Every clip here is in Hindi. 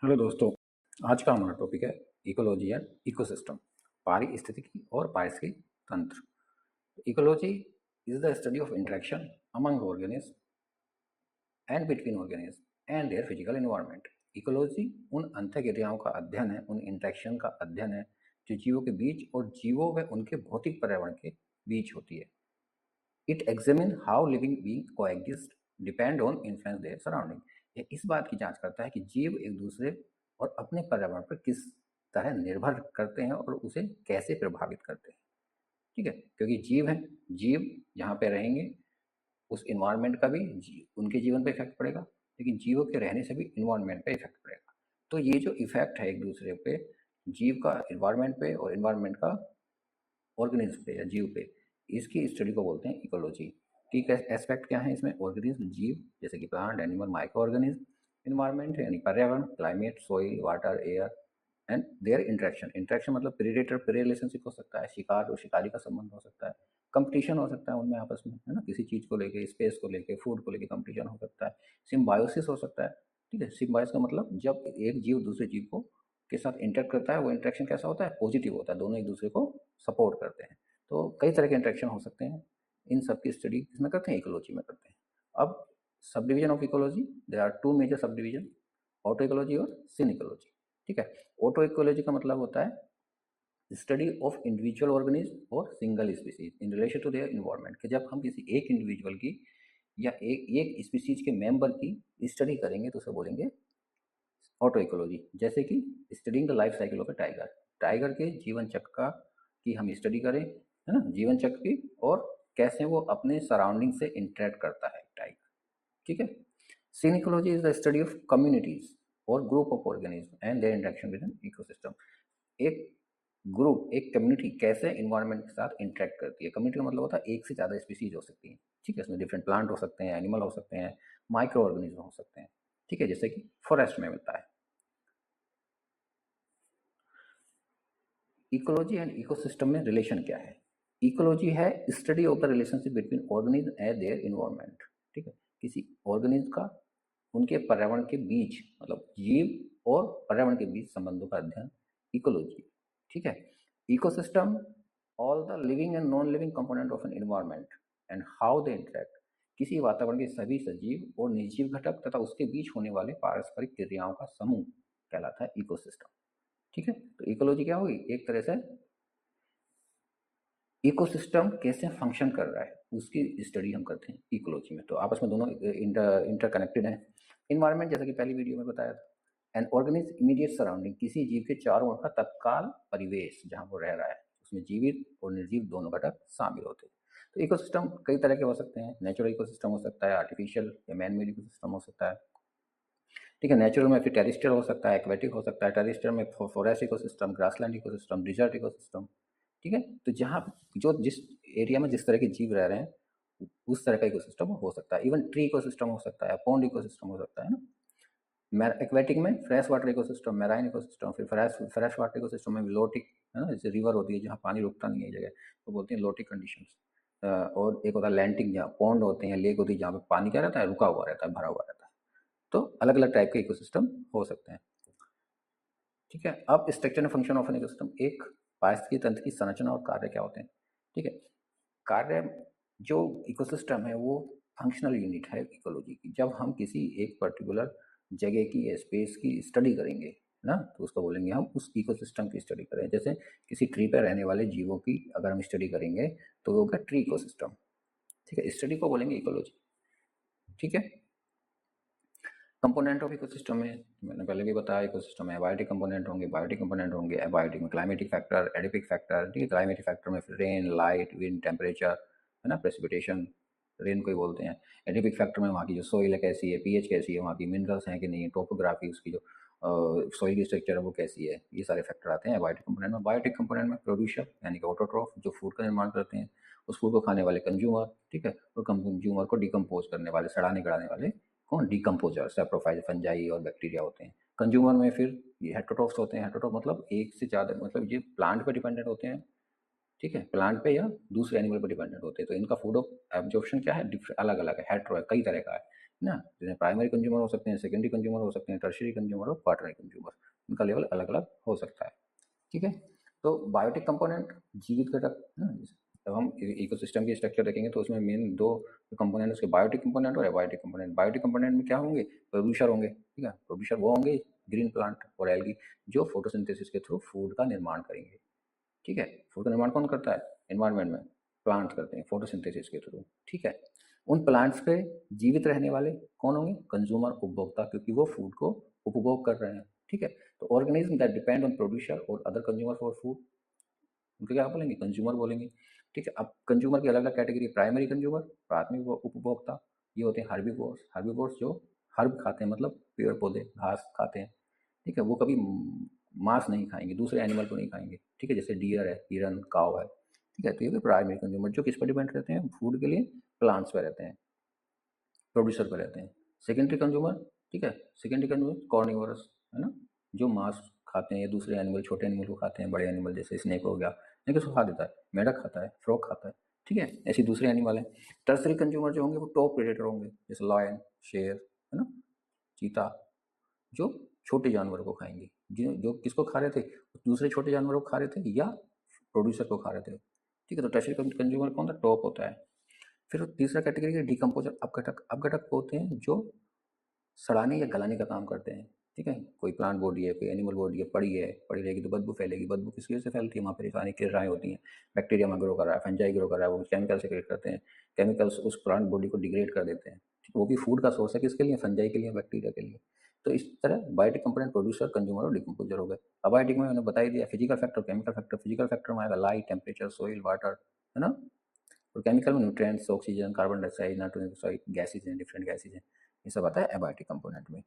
हेलो दोस्तों, आज का हमारा टॉपिक है इकोलॉजी एंड इकोसिस्टम, पारिस्थितिकी और पारिस्थितिक तंत्र। Ecology is the study of interaction among organism and between organism and their physical environment. Ecology उन अंतःक्रियाओं का अध्ययन है, उन इंटरेक्शन का अध्ययन है जो जीवों के बीच और जीवों व उनके भौतिक पर्यावरण के बीच होती है। It examine how living being coexist depend on influence their surrounding. यह इस बात की जांच करता है कि जीव एक दूसरे और अपने पर्यावरण पर किस तरह निर्भर करते हैं और उसे कैसे प्रभावित करते हैं। ठीक है, क्योंकि जीव हैं, जीव जहाँ पे रहेंगे उस इन्वायरमेंट का भी उनके जीवन पे इफेक्ट पड़ेगा, लेकिन जीवों के रहने से भी इन्वायरमेंट पे इफेक्ट पड़ेगा। तो ये जो इफेक्ट है एक दूसरे पे, जीव का इन्वायरमेंट पे और इन्वायरमेंट का ऑर्गेनिज्म पे या जीव पे, इसकी स्टडी को बोलते हैं इकोलॉजी। की एस्पेक्ट क्या है इसमें? ऑर्गेनिज्म जीव जैसे कि plant, animal, micro organism, environment यानी पर्यावरण, climate, soil, water, air and their interaction. Interaction मतलब प्रेडेटर प्रे रिलेशनशिप हो सकता है, शिकार और शिकारी का संबंध हो सकता है, कंपटीशन हो सकता है उनमें आपस में, है ना, किसी चीज़ को लेके, स्पेस को लेके, फूड को लेके कंपटीशन हो सकता है, सिम्बायोसिस हो सकता है। ठीक है, सिम्बायोसिस का मतलब जब एक जीव दूसरे जीव को के साथ इंटरेक्ट करता है, वो इंटरेक्शन कैसा होता है? पॉजिटिव होता है, दोनों एक दूसरे को सपोर्ट करते हैं। तो कई तरह के इंटरेक्शन हो सकते हैं, इन सब की स्टडी इसमें करते हैं, इकोलॉजी में करते हैं। अब sub division of ecology, there are two major sub division, autecology और सिन इकोलॉजी। ठीक है, ऑटो इकोलॉजी का मतलब होता है स्टडी ऑफ इंडिविजुअल ऑर्गेनिज्म और single species in relation to their environment, कि जब हम किसी एक इंडिविजुअल की या एक स्पीसीज के मेंबर की स्टडी करेंगे तो उसे बोलेंगे ऑटो इकोलॉजी। जैसे कि studying the life cycle of A tiger, tiger के जीवन चक्र का की हम स्टडी करें, है ना, जीवन चक्र की, और कैसे वो अपने सराउंडिंग से इंटरेक्ट करता है टाइगर। ठीक है, synecology is the study of communities और group of organism and their interaction with an ecosystem. एक ग्रुप, एक कम्युनिटी कैसे इन्वायरमेंट के साथ इंटरेक्ट करती है। कम्युनिटी का मतलब होता है एक से ज़्यादा स्पीसीज हो सकती है। ठीक है, इसमें डिफरेंट प्लांट हो सकते हैं, एनिमल हो सकते हैं, माइक्रो ऑर्गेनिज्म हो सकते हैं। ठीक है, जैसे कि फॉरेस्ट में मिलता है। इकोलॉजी एंड इकोसिस्टम में रिलेशन क्या है? इकोलॉजी है study of the relationship between organism and their environment. ठीक है, किसी ऑर्गेनिज्म का उनके पर्यावरण के बीच, मतलब जीव और पर्यावरण के बीच संबंधों का अध्ययन इकोलॉजी। ठीक है, ecosystem all the living and non living component of an environment and how they interact. किसी वातावरण के सभी सजीव और निर्जीव घटक तथा उसके बीच होने वाले पारस्परिक क्रियाओं का समूह कहलाता है इकोसिस्टम। ठीक है, तो इकोलॉजी क्या होगी? एक तरह से इकोसिस्टम कैसे फंक्शन कर रहा है उसकी स्टडी हम करते हैं इकोलॉजी में। तो आपस में दोनों इंटरकनेक्टेड हैं। इन्वायरमेंट, जैसा कि पहली वीडियो में बताया था, एन ऑर्गेनिज्म इमीडिएट सराउंडिंग, किसी जीव के चारों ओर का तत्काल परिवेश जहाँ वो रह रहा है, उसमें जीवित और निर्जीव दोनों घटक शामिल होते हैं। तो इकोसिस्टम कई तरह के हो सकते हैं। नेचुरल इकोसिस्टम हो सकता है, आर्टिफिशियल या मैन मेड इकोसिस्टम हो सकता है। ठीक है, नेचुरल में फिर टेरिस्ट्रियल हो सकता है, एक्वेटिक हो सकता है। टेरिस्ट्रियल में forest ecosystem, grassland ecosystem, desert ecosystem. ठीक है, तो जहाँ जो जिस एरिया में जिस तरह के जीव रह रहे हैं उस तरह का इकोसिस्टम हो सकता है। इवन ट्री इकोसिस्टम हो सकता है, पॉन्ड इकोसिस्टम हो सकता है ना। एक्वेटिक में fresh water ecosystem, marine ecosystem, फिर फ्रेश वाटर इकोसिस्टम में लोटिक, है ना, जैसे रिवर होती है जहाँ पानी रुकता नहीं है जगह, तो बोलते हैं लोटिक कंडीशंस। और एक होता है लैंटिक, जहाँ पॉन्ड होते हैं, लेक होती है जहाँ पे पानी क्या रहता है? रुका हुआ रहता है, भरा हुआ रहता है। तो अलग अलग टाइप के इकोसिस्टम हो सकते हैं। ठीक है, अब structure and function of N ecosystem, एक पारिस्थितिकी तंत्र की संरचना और कार्य क्या होते हैं। ठीक है, कार्य, जो इकोसिस्टम है वो फंक्शनल यूनिट है इकोलॉजी की। जब हम किसी एक पर्टिकुलर जगह की या स्पेस की स्टडी करेंगे ना, तो उसको बोलेंगे हम उस इकोसिस्टम की स्टडी करें। जैसे किसी ट्री पर रहने वाले जीवों की अगर हम स्टडी करेंगे तो वो होगा ट्री इकोसिस्टम। ठीक है, स्टडी को बोलेंगे इकोलॉजी। ठीक है, कंपोनेंट ऑफ इकोसिस्टम में मैंने पहले भी बताया, इकोसिस्टम में एबायोटिक कंपोनेंट होंगे, बायोटिक कंपोनेंट होंगे। एबायोटिक में क्लाइमेटिक फैक्टर, एडिपिक फैक्टर। ठीक है, क्लाइमेटिक फैक्टर में फिर रेन, लाइट, विंड, टेम्परेचर, है ना, प्रेसिपिटेशन, रेन को ही बोलते हैं। एडिपिक फैक्टर में वहाँ की जो सोइल है कैसी है, पीएच कैसी है, वहाँ की मिनरल्स हैं कि नहीं, टोपोग्राफी, उसकी जो सोइल की स्ट्रक्चर है वो कैसी है, ये सारे फैक्टर आते हैं एबायोटिक कंपोनेंट में। बायोटिक कंपोनेंट में प्रोड्यूसर यानी कि ऑटोट्रॉफ, जो फूड का निर्माण करते हैं, उस फूड को खाने वाले कंज्यूमर। ठीक है, और कंज्यूमर को डिकम्पोज करने वाले, सड़ाने गड़ाने वाले कौन? डिकम्पोजर, सैप्रोफाइल, फंजाई और बैक्टीरिया होते हैं। कंज्यूमर में फिर ये हेटेरोट्रोफ्स होते हैं। हेटेरोट्रोफ मतलब एक से ज़्यादा, मतलब ये प्लांट पे डिपेंडेंट होते हैं। ठीक है, प्लांट पे या दूसरे एनिमल पे डिपेंडेंट होते हैं। तो इनका फूड ऑफ एब्जॉर्प्शन क्या है? अलग अलग है, हेटेरो है, कई तरह का है। ना, जैसे प्राइमरी कंज्यूमर हो सकते हैं, सेकेंडरी कंज्यूमर हो सकते हैं, टर्शियरी कंज्यूमर और क्वार्टररी कंज्यूमर, उनका लेवल अलग अलग हो सकता है। ठीक है, तो बायोटिक कंपोनेंट जीवित घटक है ना। जब हम इकोसिस्टम की स्ट्रक्चर देखेंगे तो उसमें मेन दो कंपोनेंट उसके बायोटिक कंपोनेंट और एबायोटिक कंपोनेंट। बायोटिक कंपोनेंट में क्या होंगे, प्रोड्यूसर होंगे। ठीक है, प्रोड्यूसर वो होंगे ग्रीन प्लांट और एल्गी जो फोटोसिंथेसिस के थ्रू फूड का निर्माण करेंगे। ठीक है, फूड का निर्माण कौन करता है एनवायरनमेंट में, प्लांट्स करते हैं फोटोसिंथेसिस के थ्रू। ठीक है, उन प्लांट्स पे जीवित रहने वाले कौन होंगे, कंज्यूमर, उपभोक्ता, क्योंकि वो फूड को उपभोग कर रहे हैं। ठीक है, तो organism that depend on producer और अदर कंज्यूमर फॉर फूड, उनके क्या बोलेंगे, कंज्यूमर बोलेंगे। ठीक है, अब कंज्यूमर की अलग अलग कैटेगरी, प्राइमरी कंज्यूमर, प्राथमिक उपभोक्ता, ये होते हैं हर्बीवोर्स। हर्बीवोर्स जो हर्ब खाते हैं, मतलब पेड़ पौधे घास खाते हैं। ठीक है, वो कभी मांस नहीं खाएंगे, दूसरे एनिमल को नहीं खाएंगे। ठीक है, जैसे डियर है, हिरन, काव है। ठीक है, तो ये भी प्राइमरी कंज्यूमर जो किस पर डिपेंड रहते हैं, फूड के लिए प्लांट्स पर रहते हैं, प्रोड्यूसर पर रहते हैं। सेकेंडरी कंज्यूमर, ठीक है, सेकेंडरी कंज्यूमर कॉर्निवोरस है ना, जो मांस खाते हैं या दूसरे एनिमल, छोटे एनिमल को खाते हैं, बड़े एनिमल जैसे स्नेक हो गया, स्नेक उसको खा देता है, मेढक खाता है, फ्रॉग खाता है। ठीक है, ऐसे दूसरे एनिमल हैं। टर्सरी कंज्यूमर जो होंगे वो टॉप प्रेडेटर होंगे, जैसे लायन, शेर है ना, चीता, जो छोटे जानवरों को खाएंगे। जो जो किसको खा रहे थे, दूसरे छोटे जानवरों को खा रहे थे या प्रोड्यूसर को खा रहे थे। ठीक है, तो टर्सरी कंज्यूमर कौन था, टॉप होता है। फिर तीसरा कैटेगरी है डिकम्पोजर, अपघटक। अपघटक होते हैं जो सड़ाने या गलाने का काम करते हैं। ठीक है, कोई प्लांट बॉडी है, कोई एनिमल बॉडी है, पड़ी रहेगी तो बदबू फैलेगी। बदबू किस वजह से फैलती है, वहाँ पर रासायनिक क्रियाएं होती हैं, बैक्टीरिया वहाँ ग्रो कर रहा है, फंजाई ग्रो कर रहा है, वो केमिकल से क्रिएट करते हैं। केमिकल्स उस प्लांट बॉडी को डिग्रेड कर देते हैं। ठीक है, वो भी फूड का सोर्स है, किसके लिए, फंजाई के लिए, बैक्टीरिया के लिए। तो इस तरह बायोटिक कंपोनेंट प्रोड्यूसर, कंज्यूमर और डिकम्पोजर हो गए। अबायोटिक में मैंने बता ही दिया, physical factor, chemical factor. Physical factor में आएगा लाइट, टेम्परेचर, सोइल, वाटर है ना, और केमिकल में nutrients, oxygen, carbon dioxide, nitrogen oxide, gases हैं, डिफरेंट गैसेज हैं, ये सब आता है एबायोटिक कंपोनेंट में।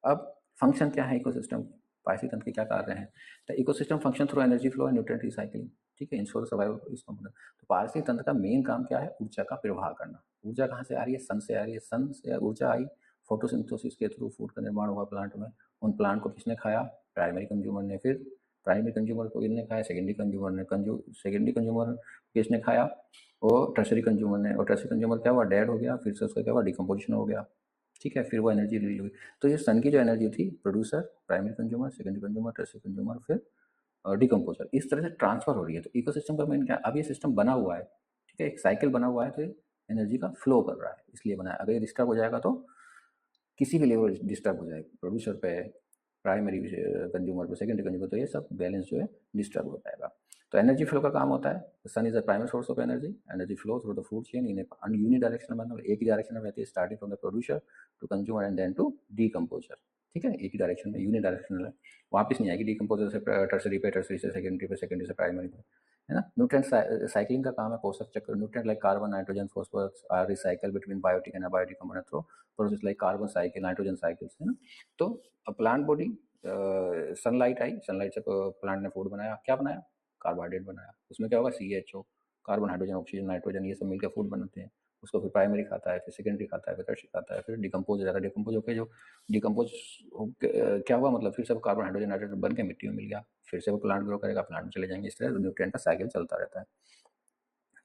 अब फंक्शन क्या है इकोसिस्टम, पारिस्थितिक तंत्र के क्या कार्य हैं। The ecosystem function through energy flow and nutrient recycling. ठीक है, इंश्योर सर्वाइवल इस कंपोनेंट। तो पारिस्थितिक तंत्र का मेन काम क्या है, ऊर्जा का प्रवाह करना। ऊर्जा कहाँ से आ रही है, सन से आ रही है। सन से ऊर्जा आई, फोटोसिंथेसिस के थ्रू फूड का निर्माण हुआ प्लांट में। उन प्लांट को किसने खाया, प्राइमरी कंज्यूमर ने। फिर प्राइमरी कंज्यूमर को किसने खाया, सेकेंडरी कंज्यूमर ने। सेकेंडरी कंज्यूमर किसने खाया, और टर्सरी कंज्यूमर ने। और टर्सरी कंज्यूमर क्या हुआ, डेड हो गया, फिर से उसका क्या हुआ, डिकम्पोजिशन हो गया। ठीक है, फिर वो एनर्जी रिलीज हुई। तो ये सन की जो एनर्जी थी, producer, primary consumer, secondary consumer, tertiary consumer, फिर डिकम्पोजर, इस तरह से ट्रांसफर हो रही है। तो इकोसिस्टम का मेन क्या, अब ये सिस्टम बना हुआ है। ठीक है, एक साइकिल बना हुआ है, तो एनर्जी का फ्लो कर रहा है, इसलिए बना है। अगर ये डिस्टर्ब हो जाएगा तो किसी भी लेवल डिस्टर्ब हो जाएगा, प्रोड्यूसर पे, प्राइमरी कंज्यूमर पे, सेकेंडरी कंज्यूमर, तो ये सब बैलेंस जो है डिस्टर्ब हो जाएगा। तो एनर्जी फ्लो का काम होता है, sun is the primary source of energy. Energy flow through the food chain in unidirectional manner, एक ही डायरेक्शन में रहती है, starting from the producer to consumer and then to decomposer. ठीक है, एक ही डायरेक्शन में, यूनिडायरेक्शनल है, वापस नहीं आएगी डीकम्पोजर से टर्सरी पे, टर्सरी से सेकेंडरी पे, सेकेंडरी से प्राइमरी पे, है ना। न्यूट्रिएंट साइक्लिंग का काम है, पोषक चक्र। Nutrient like carbon, nitrogen, phosphorus are recycle between biotic and abiotic component through process like carbon cycle, nitrogen cycles, है ना। तो प्लांट बॉडी, सनलाइट आई, सनलाइट से प्लांट ने फूड बनाया, क्या बनाया, कार्बोहाइड्रेट बनाया। उसमें क्या होगा, CHO, carbon, hydrogen, oxygen, nitrogen, ये सब मिलकर फूड बनाते हैं। उसको फिर प्राइमरी खाता है, फिर सेकेंडरी खाता है, फिर टर्शियरी खाता है, फिर डिकम्पोज हो जाता है। डिकम्पोज होकर जो डिकम्पोज क्या हुआ, मतलब फिर सब कार्बन, हाइड्रोजन, नाइट्रोजन बन के मिट्टी में मिल गया, फिर से वो प्लांट ग्रो करेगा, प्लांट में चले जाएंगे। इस तरह न्यूट्रिएंट का साइकिल चलता रहता है।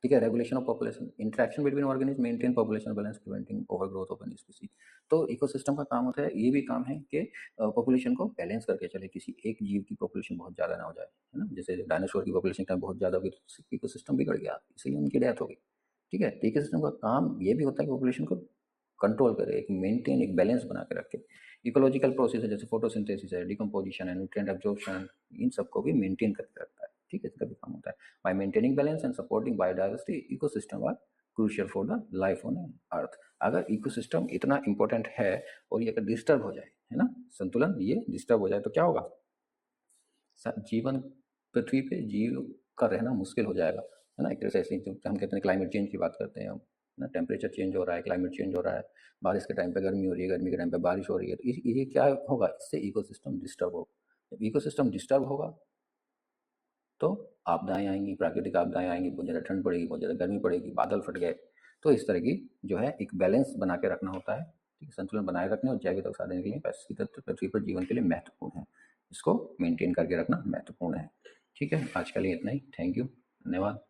ठीक है, regulation of population, interaction between organism, maintain population balance, preventing over growth of any species. तो इकोसिस्टम का काम होता है, ये भी काम है कि पॉपुलेशन को बैलेंस करके चले, किसी एक जीव की पॉपुलेशन बहुत ज़्यादा ना हो जाए, है ना। जैसे डायनासोर की पॉपुलेशन टाइम बहुत ज़्यादा होगी तो इकोसिस्टम बिगड़ गया, इसलिए उनकी डेथ हो गई। ठीक है, तो इकोसिस्टम का काम ये भी होता है कि पॉपुलेशन को कंट्रोल करे, एक मेंटेन, एक बैलेंस बना के रखे। इकोलॉजिकल प्रोसेस है, जैसे फोटोसिंथेसिस है, डिकम्पोजिशन है, न्यूट्रिएंट एब्जॉर्प्शन, इन सबको भी मेंटेन करके रखता है। ठीक है, इसका भी काम होता है। By maintaining balance and supporting biodiversity, ecosystem are crucial for the life on earth. अगर इकोसिस्टम इतना इंपॉर्टेंट है और ये अगर डिस्टर्ब हो जाए, है ना, संतुलन ये डिस्टर्ब हो जाए तो क्या होगा, जीवन, पृथ्वी पे जीव का रहना मुश्किल हो जाएगा, है ना। एक तरह से ऐसे हम कहते हैं क्लाइमेट चेंज की बात करते हैं हम, ना, टेम्परेचर चेंज हो रहा है, क्लाइमेट चेंज हो रहा है, बारिश के टाइम पे गर्मी हो रही है, गर्मी के टाइम पे बारिश हो रही है, तो ये क्या होगा, इससे इकोसिस्टम डिस्टर्ब होगा। जब इकोसिस्टम डिस्टर्ब होगा तो आपदाएं आएंगी, प्राकृतिक आपदाएं आएंगी, बहुत ज़्यादा ठंड पड़ेगी, बहुत ज़्यादा गर्मी पड़ेगी, बादल फट गए। तो इस तरह की जो है एक बैलेंस बना के रखना होता है। ठीक है, संतुलन बनाए रखने और जैविक अवसाधन के लिए पारिस्थितिक तत्व पृथ्वी पर जीवन के लिए महत्वपूर्ण है, इसको मेंटेन करके रखना महत्वपूर्ण है। ठीक है, आज के लिए इतना ही, थैंक यू, धन्यवाद।